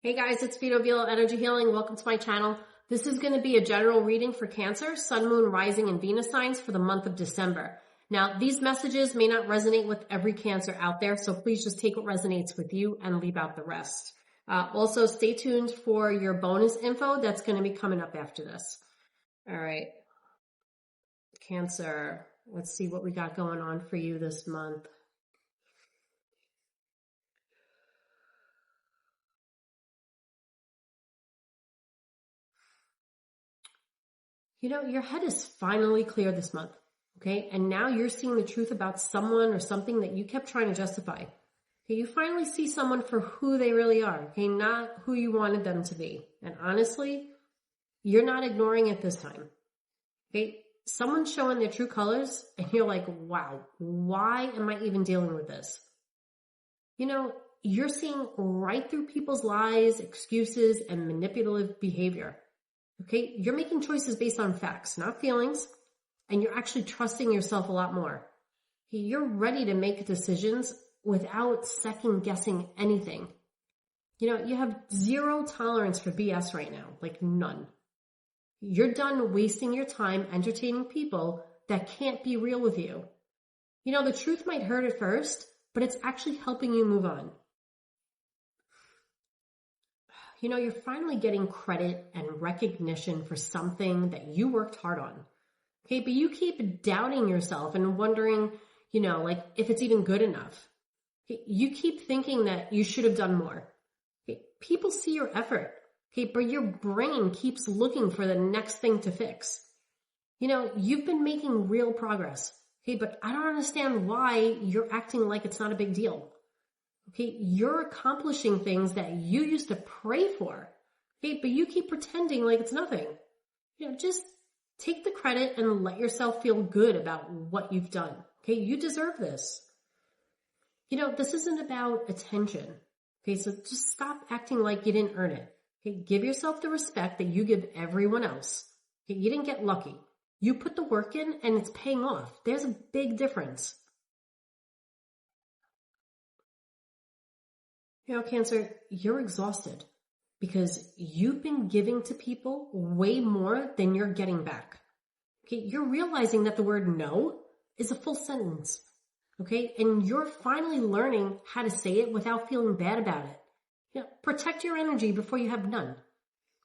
Hey guys, it's ViLo Energy Healing. Welcome to my channel. This is going to be a general reading for Cancer, Sun, Moon, Rising, and Venus signs for the month of December. Now, these messages may not resonate with every Cancer out there, so please just take what resonates with you and leave out the rest. Also, stay tuned for your bonus info that's going to be coming up after this. All right, Cancer, let's see what we got going on for you this month. You know, your head is finally clear this month, okay? And now you're seeing the truth about someone or something that you kept trying to justify. Okay, you finally see someone for who they really are, okay? Not who you wanted them to be. And honestly, you're not ignoring it this time, okay? Someone's showing their true colors and you're like, wow, why am I even dealing with this? You know, you're seeing right through people's lies, excuses, and manipulative behavior. Okay, you're making choices based on facts, not feelings, and you're actually trusting yourself a lot more. Okay, you're ready to make decisions without second guessing anything. You know, you have zero tolerance for BS right now, like none. You're done wasting your time entertaining people that can't be real with you. You know, the truth might hurt at first, but it's actually helping you move on. You know, you're finally getting credit and recognition for something that you worked hard on. Okay, but you keep doubting yourself and wondering, you know, like if it's even good enough. Okay, you keep thinking that you should have done more. Okay, people see your effort, okay, but your brain keeps looking for the next thing to fix. You know, you've been making real progress, okay, but I don't understand why you're acting like it's not a big deal. Okay, you're accomplishing things that you used to pray for. Okay, but you keep pretending like it's nothing. You know, just take the credit and let yourself feel good about what you've done. Okay, you deserve this. You know, this isn't about attention. Okay, so just stop acting like you didn't earn it. Okay, give yourself the respect that you give everyone else. Okay, you didn't get lucky. You put the work in and it's paying off. There's a big difference. You know, Cancer, you're exhausted because you've been giving to people way more than you're getting back. Okay, you're realizing that the word no is a full sentence. Okay, and you're finally learning how to say it without feeling bad about it. You know, protect your energy before you have none.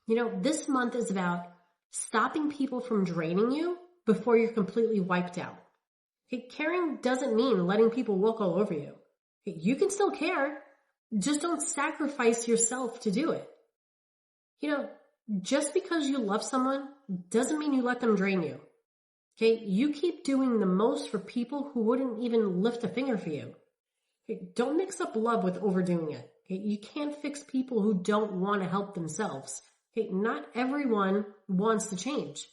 You know, this month is about stopping people from draining you before you're completely wiped out. Okay, caring doesn't mean letting people walk all over you. Okay, you can still care. Just don't sacrifice yourself to do it. You know, just because you love someone doesn't mean you let them drain you. Okay, you keep doing the most for people who wouldn't even lift a finger for you. Okay, don't mix up love with overdoing it. Okay, you can't fix people who don't want to help themselves. Okay, not everyone wants to change.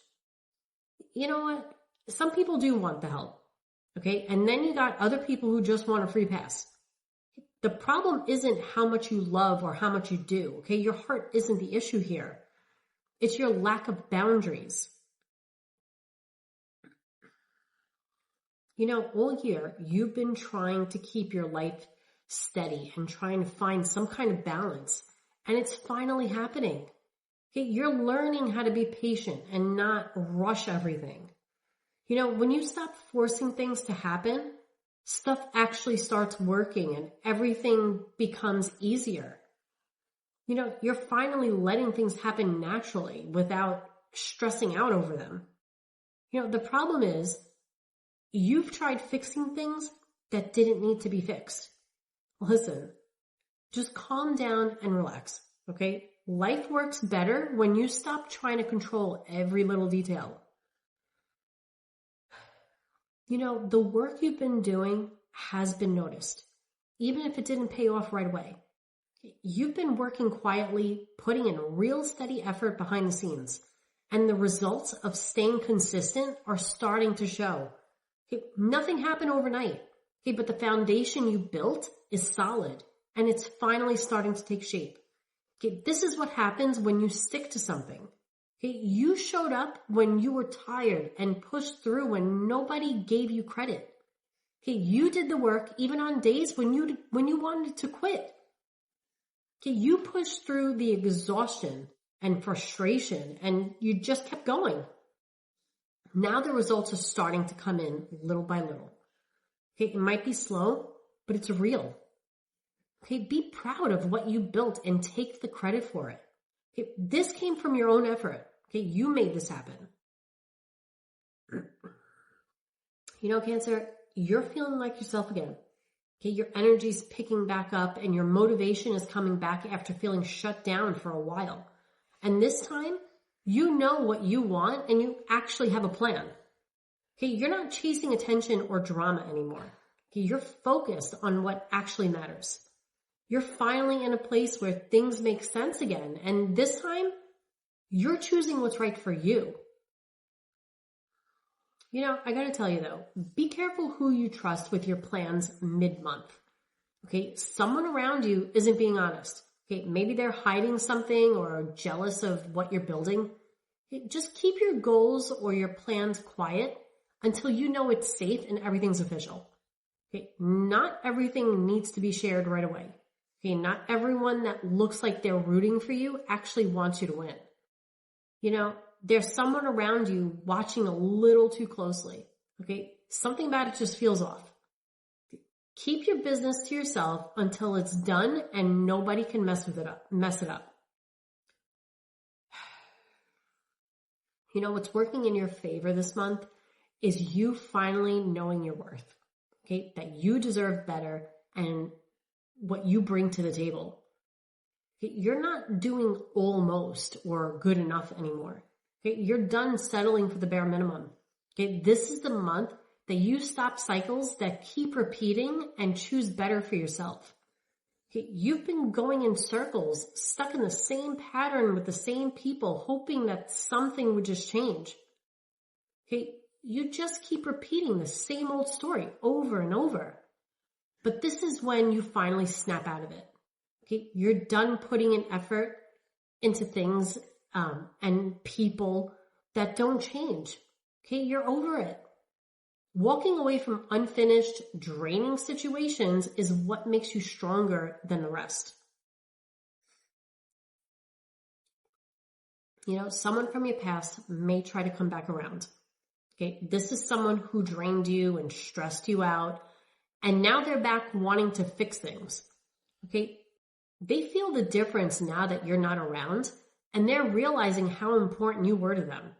You know what? Some people do want the help. Okay, and then you got other people who just want a free pass. The problem isn't how much you love or how much you do, okay? Your heart isn't the issue here. It's your lack of boundaries. You know, all year, you've been trying to keep your life steady and trying to find some kind of balance, and it's finally happening. Okay, you're learning how to be patient and not rush everything. You know, when you stop forcing things to happen, stuff actually starts working and everything becomes easier. You know, you're finally letting things happen naturally without stressing out over them. You know, the problem is you've tried fixing things that didn't need to be fixed. Listen, just calm down and relax, okay? Life works better when you stop trying to control every little detail. You know, the work you've been doing has been noticed, even if it didn't pay off right away. You've been working quietly, putting in real steady effort behind the scenes, and the results of staying consistent are starting to show. Nothing happened overnight, but the foundation you built is solid, and it's finally starting to take shape. This is what happens when you stick to something. You showed up when you were tired and pushed through when nobody gave you credit. You did the work even on days when you wanted to quit. Okay, you pushed through the exhaustion and frustration and you just kept going. Now the results are starting to come in little by little. Okay, it might be slow, but it's real. Okay, be proud of what you built and take the credit for it. Okay, this came from your own effort. Okay, you made this happen. You know, Cancer, you're feeling like yourself again. Okay, your energy's picking back up and your motivation is coming back after feeling shut down for a while. And this time, you know what you want and you actually have a plan. Okay, you're not chasing attention or drama anymore. Okay, you're focused on what actually matters. You're finally in a place where things make sense again. And this time, you're choosing what's right for you. You know, I gotta tell you though, be careful who you trust with your plans mid-month. Okay, someone around you isn't being honest. Okay, maybe they're hiding something or jealous of what you're building. Okay, just keep your goals or your plans quiet until you know it's safe and everything's official. Okay, not everything needs to be shared right away. Okay, not everyone that looks like they're rooting for you actually wants you to win. You know, there's someone around you watching a little too closely. Okay, something about it just feels off. Keep your business to yourself until it's done and nobody can mess it up. You know, what's working in your favor this month is you finally knowing your worth. Okay, that you deserve better and what you bring to the table. Okay, you're not doing almost or good enough anymore. Okay, you're done settling for the bare minimum. Okay, this is the month that you stop cycles that keep repeating and choose better for yourself. Okay, you've been going in circles, stuck in the same pattern with the same people, hoping that something would just change. Okay, you just keep repeating the same old story over and over. But this is when you finally snap out of it. Okay, you're done putting an effort into things and people that don't change. Okay, you're over it. Walking away from unfinished, draining situations is what makes you stronger than the rest. You know, someone from your past may try to come back around. Okay, this is someone who drained you and stressed you out, and now they're back wanting to fix things. Okay, they feel the difference now that you're not around, and they're realizing how important you were to them.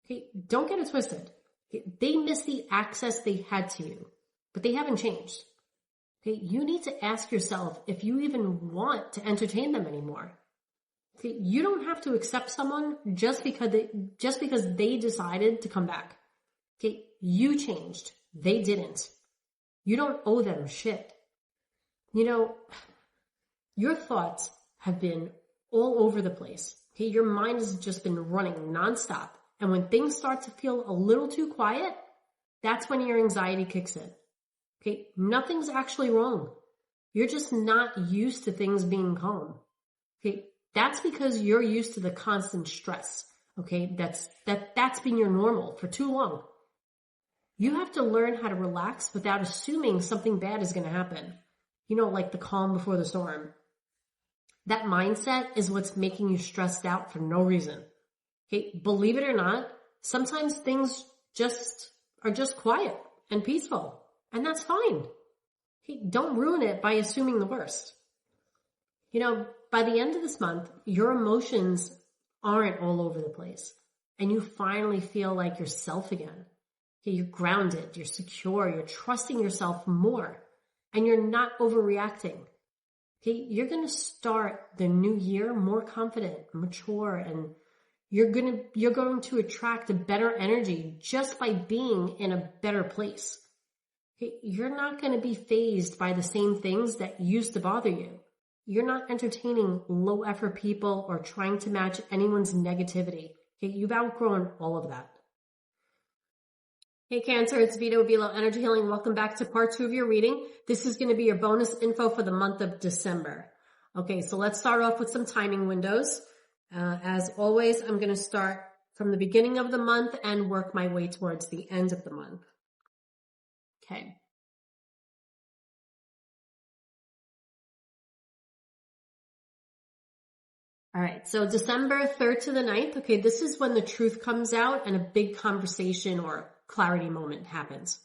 Okay, don't get it twisted. Okay, they miss the access they had to you, but they haven't changed. Okay, you need to ask yourself if you even want to entertain them anymore. Okay, you don't have to accept someone just because they decided to come back. Okay, you changed. They didn't. You don't owe them shit. You know, your thoughts have been all over the place. Okay, your mind has just been running nonstop. And when things start to feel a little too quiet, that's when your anxiety kicks in. Okay, nothing's actually wrong. You're just not used to things being calm. Okay, that's because you're used to the constant stress. Okay, that's been your normal for too long. You have to learn how to relax without assuming something bad is going to happen. You know, like the calm before the storm. That mindset is what's making you stressed out for no reason. Okay, believe it or not, sometimes things are just quiet and peaceful, and that's fine. Okay, don't ruin it by assuming the worst. You know, by the end of this month, your emotions aren't all over the place, and you finally feel like yourself again. Okay, you're grounded, you're secure, you're trusting yourself more, and you're not overreacting. Okay, you're going to start the new year more confident, mature, and you're going to attract a better energy just by being in a better place. Okay, you're not going to be fazed by the same things that used to bother you. You're not entertaining low effort people or trying to match anyone's negativity. Okay, you've outgrown all of that. Hey Cancer, it's ViLo Energy Healing. Welcome back to part 2 of your reading. This is going to be your bonus info for the month of December. Okay, so let's start off with some timing windows. As always, I'm going to start from the beginning of the month and work my way towards the end of the month. Okay. All right, so December 3rd to the 9th, okay, this is when the truth comes out and a big conversation or clarity moment happens.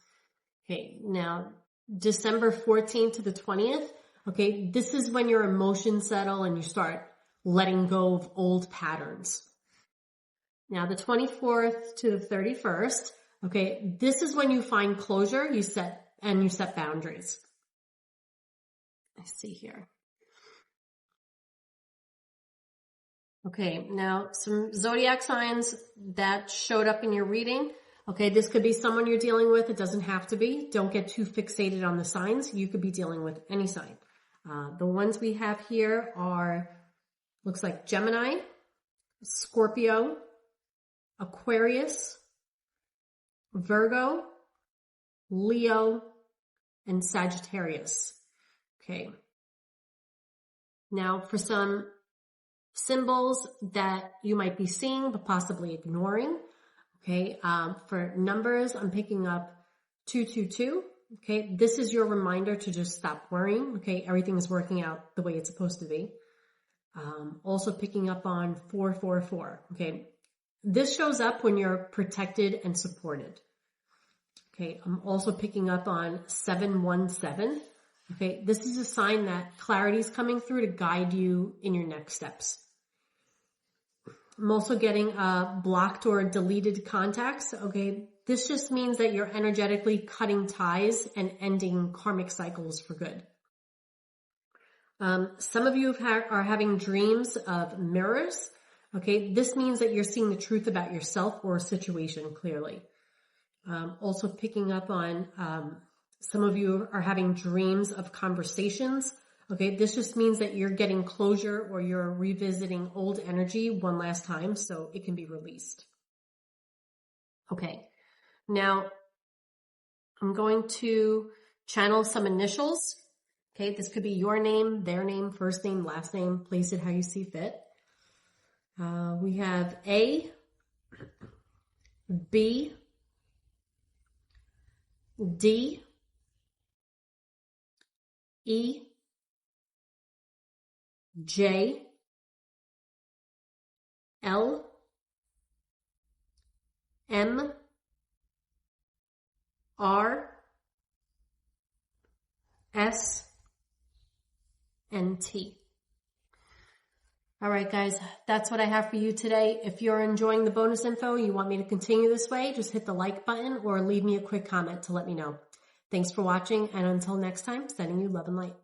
Okay, now December 14th to the 20th, okay, this is when your emotions settle and you start letting go of old patterns. Now the 24th to the 31st, okay, this is when you find closure, you set boundaries. I see here. Okay, now some zodiac signs that showed up in your reading. Okay, this could be someone you're dealing with. It doesn't have to be. Don't get too fixated on the signs. You could be dealing with any sign. The ones we have here are, looks like Gemini, Scorpio, Aquarius, Virgo, Leo, and Sagittarius. Okay. Now for some symbols that you might be seeing but possibly ignoring. Okay, for numbers, I'm picking up 222. Okay, this is your reminder to just stop worrying. Okay, everything is working out the way it's supposed to be. Also picking up on 444. Okay, this shows up when you're protected and supported. Okay, I'm also picking up on 717. Okay, this is a sign that clarity is coming through to guide you in your next steps. I'm also getting blocked or deleted contacts. Okay, this just means that you're energetically cutting ties and ending karmic cycles for good. Some of you are having dreams of mirrors. Okay, this means that you're seeing the truth about yourself or a situation clearly. Also picking up on some of you are having dreams of conversations. Okay, this just means that you're getting closure or you're revisiting old energy one last time so it can be released. Okay, now I'm going to channel some initials. Okay, this could be your name, their name, first name, last name. Place it how you see fit. We have A, B, D, E, J, L, M, R, S, and T. All right, guys, that's what I have for you today. If you're enjoying the bonus info, you want me to continue this way, just hit the like button or leave me a quick comment to let me know. Thanks for watching, and until next time, sending you love and light.